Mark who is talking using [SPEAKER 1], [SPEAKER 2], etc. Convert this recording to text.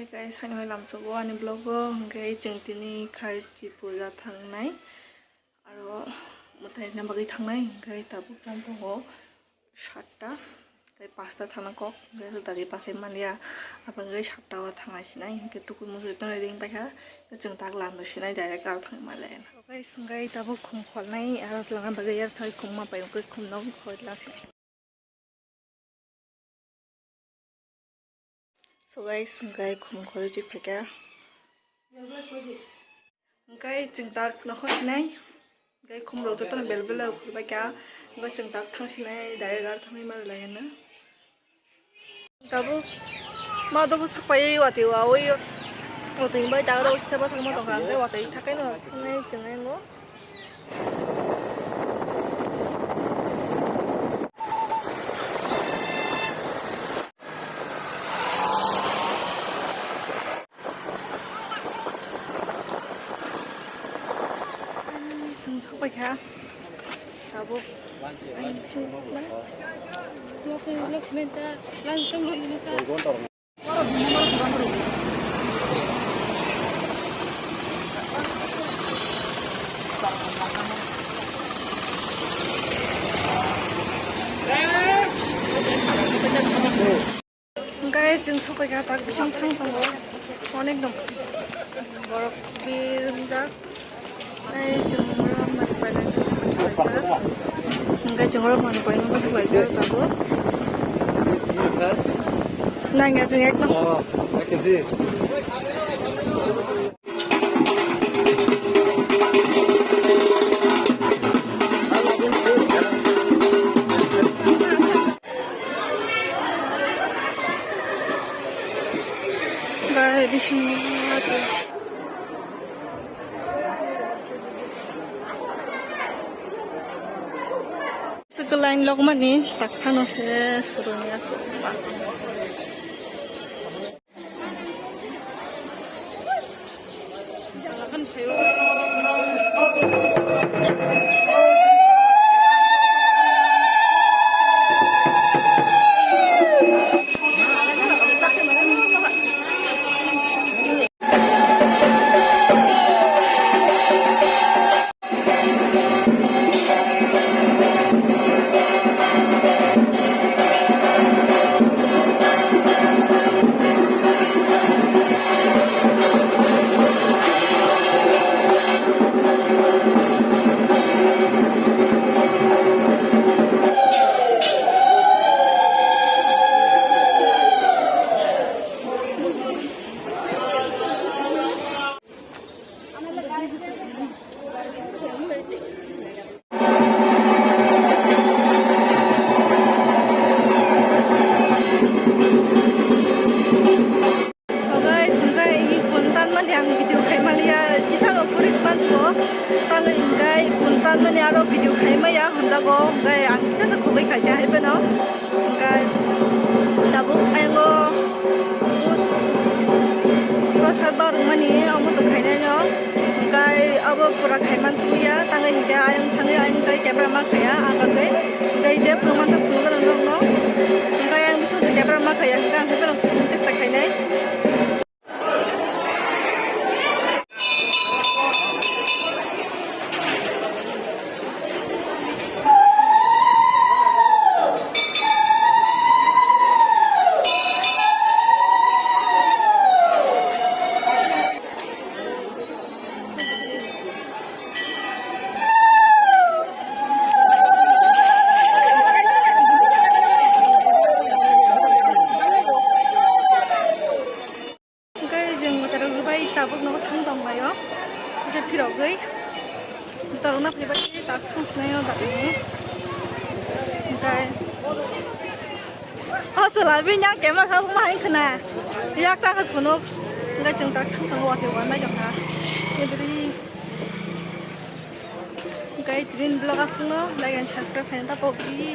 [SPEAKER 1] Hai guys, saya langsung ani vlog guys jengtini kharji puja thangnai aro mutai nambagi thangnai guys tabu plan tongo 7ta guys 5ta thanako guys dari pase mania abang guys 7ta wa thangai sinai ke tuku musu ton reading paikha jeng tak lam sinai direct ar thang malen guys tabu khum kholnai aro langan bagai yar thai khum ma pai ko khum nong khoila sinai. So guys, guys khum khol ji pheka. Guys jeng tak na khos nai. Guys khum ro to bel bel khol ba ka. Guys jeng tak thang sinai dai gar thang ma la na. Tabu ma do bu sak pai wa ti wa oi. O ting bai ta do cha ba thang ma to kan dai wa tai thakai no ngai jeng nai no. Sampai kah? Tabu. Guys, jeng sampai kah tak bisa thang onek dong. Borok birundak. Guys, jeng enggak jengol mana poin untuk belajar tahu nah nggak jengek no guys di sini sekelain lokman nih tak panas suruhnya pak. Kan aro video khai ma ya hundago gai ang sa sa khobai khai ja hebe no gai tabu ayo prasad bar mani amu to khai na no gai abo pura khai man chu ya tangai hide ayang thangai ayang gai camera ma khaya aba gai je proman sa pulu no no gai ang bisu de camera ma khaya kan hebe no chesta khai nai. Tabuk no thang dong bayo je pirogei taruna pribai tak khusnayo dakni dai asala binya kemar sa ma hai khna yak ta khuno ngai chung tak thang dong wa ke wa na jong ha ebri gai trin blog asno like and subscribe and ta poki